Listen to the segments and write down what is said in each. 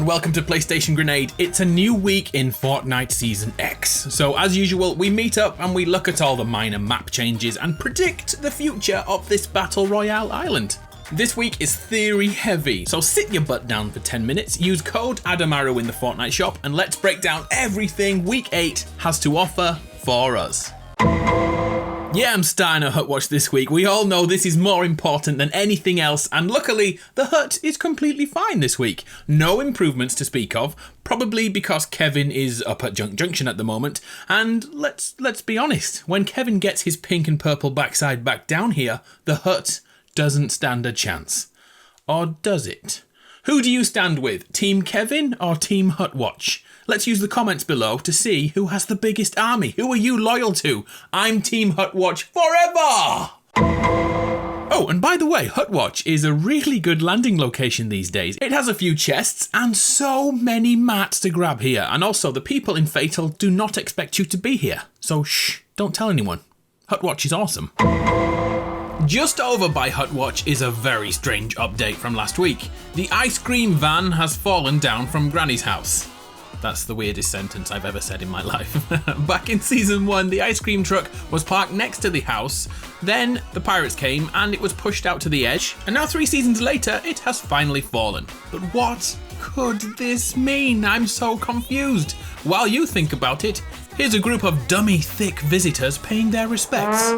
and welcome to PlayStation Grenade. It's a new week in Fortnite Season X. So as usual, we meet up and we look at all the minor map changes and predict the future of this Battle Royale island. This week is theory heavy, so sit your butt down for 10 minutes, use code ADAMARU in the Fortnite shop, and let's break down everything Week 8 has to offer for us. Yeah, I'm starting a hut watch this week. We all know this is more important than anything else, and luckily, the hut is completely fine this week. No improvements to speak of, probably because Kevin is up at Junk Junction at the moment, and let's be honest, when Kevin gets his pink and purple backside back down here, the hut doesn't stand a chance. Or does it? Who do you stand with, Team Kevin or Team Hut Watch? Let's use the comments below to see who has the biggest army. Who are you loyal to? I'm Team Hut Watch forever! Oh, and by the way, Hut Watch is a really good landing location these days. It has a few chests and so many mats to grab here. And also, the people in Fatal do not expect you to be here. So shh, don't tell anyone. Hut Watch is awesome. Just over by Hut Watch is a very strange update from last week. The ice cream van has fallen down from Granny's house. That's the weirdest sentence I've ever said in my life. Back in Season 1, the ice cream truck was parked next to the house, then the pirates came and it was pushed out to the edge, and now 3 seasons later, it has finally fallen. But what could this mean? I'm so confused. While you think about it, here's a group of dummy thick visitors paying their respects.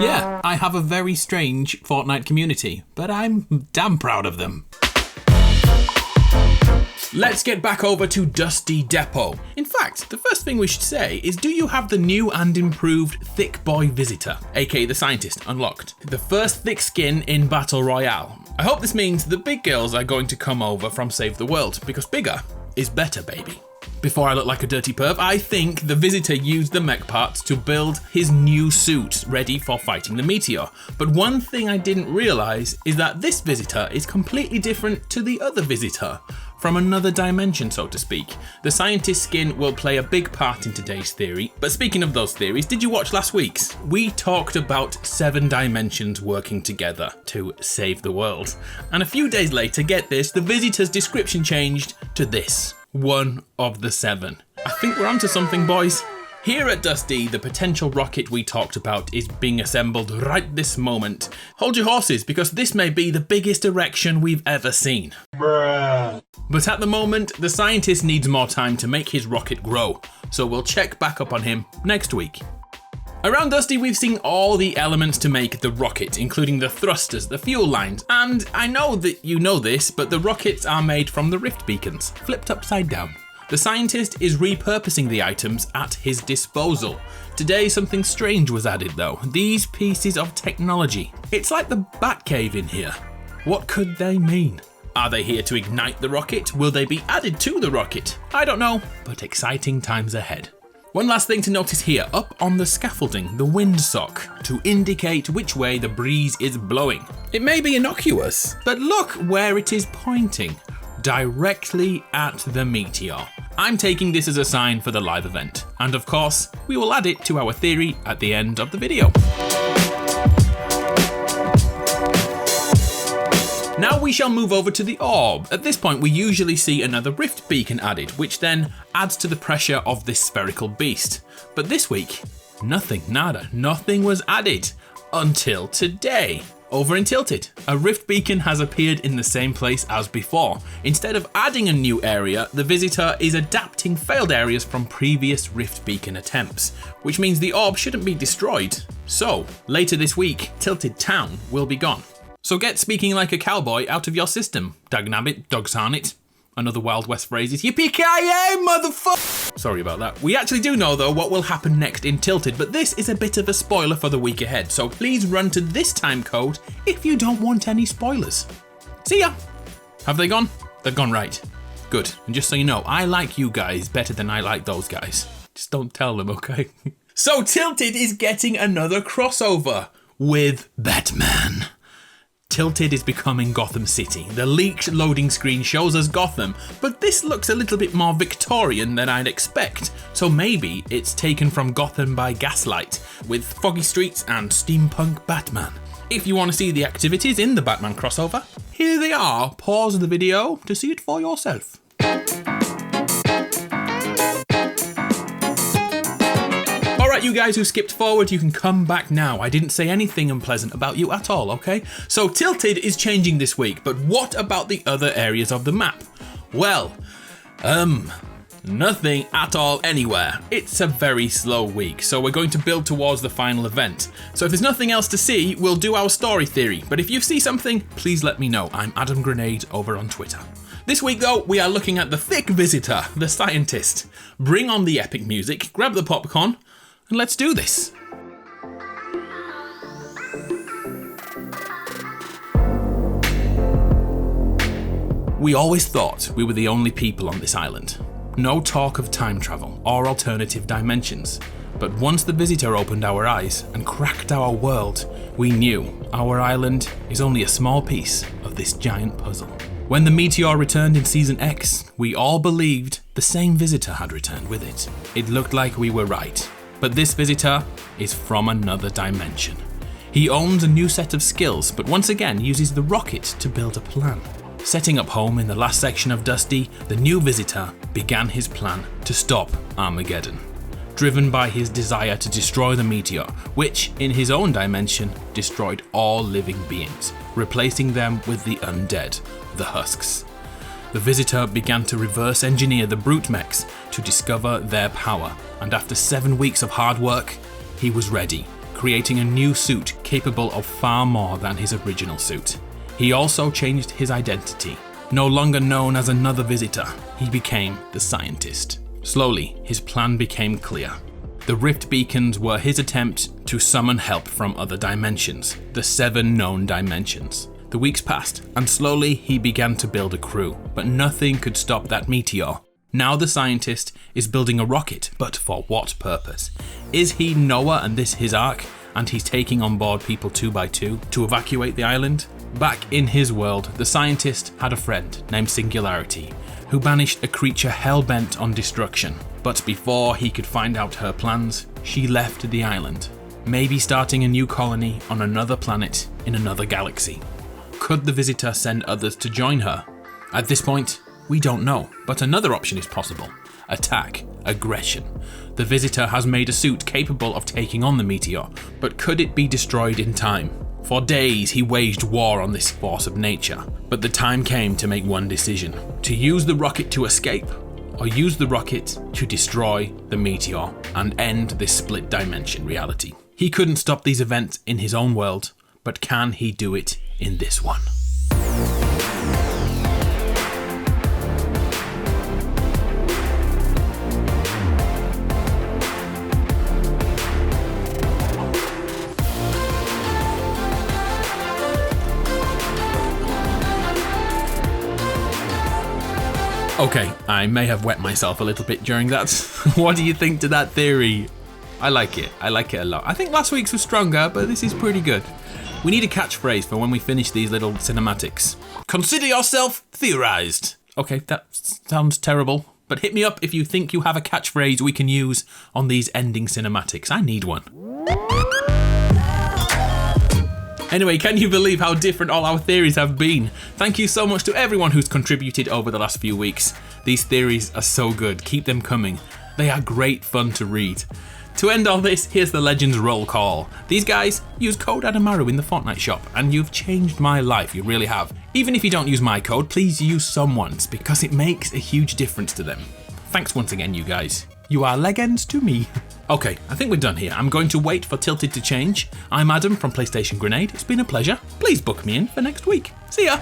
Yeah, I have a very strange Fortnite community, but I'm damn proud of them. Let's get back over to Dusty Depot. In fact, the first thing we should say is, do you have the new and improved Thick Boy Visitor, aka the Scientist, unlocked? The first thick skin in Battle Royale. I hope this means the big girls are going to come over from Save the World, because bigger is better, baby. Before I look like a dirty perv, I think the Visitor used the mech parts to build his new suit ready for fighting the Meteor. But one thing I didn't realise is that this Visitor is completely different to the other Visitor. From another dimension, so to speak. The Scientist skin will play a big part in today's theory. But speaking of those theories, did you watch last week's? We talked about 7 dimensions working together to save the world. And a few days later, get this, the Visitor's description changed to this. One of the 7. I think we're onto something, boys. Here at Dusty, the potential rocket we talked about is being assembled right this moment. Hold your horses, because this may be the biggest erection we've ever seen. Bruh. But at the moment, the Scientist needs more time to make his rocket grow, so we'll check back up on him next week. Around Dusty, we've seen all the elements to make the rocket, including the thrusters, the fuel lines, and I know that you know this, but the rockets are made from the rift beacons, flipped upside down. The Scientist is repurposing the items at his disposal. Today, something strange was added though. These pieces of technology. It's like the Batcave in here. What could they mean? Are they here to ignite the rocket? Will they be added to the rocket? I don't know, but exciting times ahead. One last thing to notice here, up on the scaffolding, the windsock, to indicate which way the breeze is blowing. It may be innocuous, but look where it is pointing. Directly at the Meteor. I'm taking this as a sign for the live event. And of course, we will add it to our theory at the end of the video. Now we shall move over to the orb. At this point, we usually see another rift beacon added, which then adds to the pressure of this spherical beast. But this week, nothing, nada, nothing was added until today. Over in Tilted, a rift beacon has appeared in the same place as before. Instead of adding a new area, the Visitor is adapting failed areas from previous rift beacon attempts, which means the orb shouldn't be destroyed. So, later this week, Tilted Town will be gone. So get speaking like a cowboy out of your system. Dagnabbit, dogsarnit. Another Wild West phrases. Yippee-ki-yay, motherfucker! Sorry about that. We actually do know though what will happen next in Tilted, but this is a bit of a spoiler for the week ahead, so please run to this time code if you don't want any spoilers. See ya! Have they gone? They've gone right. Good. And just so you know, I like you guys better than I like those guys. Just don't tell them, okay? So Tilted is getting another crossover with Batman. Tilted is becoming Gotham City. The leaked loading screen shows us Gotham, but this looks a little bit more Victorian than I'd expect, so maybe it's taken from Gotham by Gaslight, with foggy streets and steampunk Batman. If you want to see the activities in the Batman crossover, here they are. Pause the video to see it for yourself. Alright, you guys who skipped forward, you can come back now. I didn't say anything unpleasant about you at all, okay? So Tilted is changing this week, but what about the other areas of the map? Well, nothing at all anywhere. It's a very slow week, so we're going to build towards the final event. So if there's nothing else to see, we'll do our story theory. But if you see something, please let me know. I'm Adam Grenade over on Twitter. This week though, we are looking at the thick visitor, the scientist. Bring on the epic music, grab the popcorn, and let's do this. We always thought we were the only people on this island. No talk of time travel or alternative dimensions. But once the visitor opened our eyes and cracked our world, we knew our island is only a small piece of this giant puzzle. When the meteor returned in Season X, we all believed the same visitor had returned with it. It looked like we were right. But this visitor is from another dimension. He owns a new set of skills, but once again uses the rocket to build a plan. Setting up home in the last section of Dusty, the new visitor began his plan to stop Armageddon, driven by his desire to destroy the meteor, which, in his own dimension, destroyed all living beings, replacing them with the undead, the husks. The visitor began to reverse engineer the brute mechs to discover their power, and after 7 weeks of hard work, he was ready, creating a new suit capable of far more than his original suit. He also changed his identity. No longer known as another visitor, he became the scientist. Slowly, his plan became clear. The rift beacons were his attempt to summon help from other dimensions, the 7 known dimensions. The weeks passed, and slowly he began to build a crew, but nothing could stop that meteor. Now the scientist is building a rocket, but for what purpose? Is he Noah and this his ark, and he's taking on board people 2 by 2 to evacuate the island? Back in his world, the scientist had a friend named Singularity, who banished a creature hell-bent on destruction. But before he could find out her plans, she left the island, maybe starting a new colony on another planet in another galaxy. Could the visitor send others to join her? At this point, we don't know, but another option is possible. Attack, aggression. The visitor has made a suit capable of taking on the meteor, but could it be destroyed in time? For days he waged war on this force of nature, but the time came to make one decision: to use the rocket to escape, or use the rocket to destroy the meteor and end this split dimension reality. He couldn't stop these events in his own world, but can he do it in this one? Okay, I may have wet myself a little bit during that. What do you think to that theory? I like it a lot. I think last week's was stronger, but this is pretty good. We need a catchphrase for when we finish these little cinematics. Consider yourself theorized. Okay, that sounds terrible, but hit me up if you think you have a catchphrase we can use on these ending cinematics. I need one. Anyway, can you believe how different all our theories have been? Thank you so much to everyone who's contributed over the last few weeks. These theories are so good, keep them coming. They are great fun to read. To end all this, here's the Legends roll call. These guys use code ADAMARU in the Fortnite shop, and you've changed my life, you really have. Even if you don't use my code, please use someone's, because it makes a huge difference to them. Thanks once again, you guys. You are legends to me. Okay, I think we're done here. I'm going to wait for Tilted to change. I'm Adam from PlayStation Grenade. It's been a pleasure. Please book me in for next week. See ya!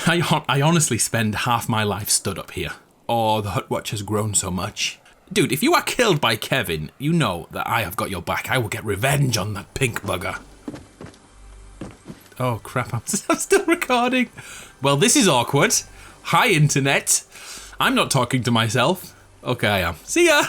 I honestly spend half my life stood up here. Oh, the Hut Watch has grown so much. Dude, if you are killed by Kevin, you know that I have got your back. I will get revenge on that pink bugger. Oh crap, I'm still recording. Well, this is awkward. Hi, internet. I'm not talking to myself. Okay, I am. See ya!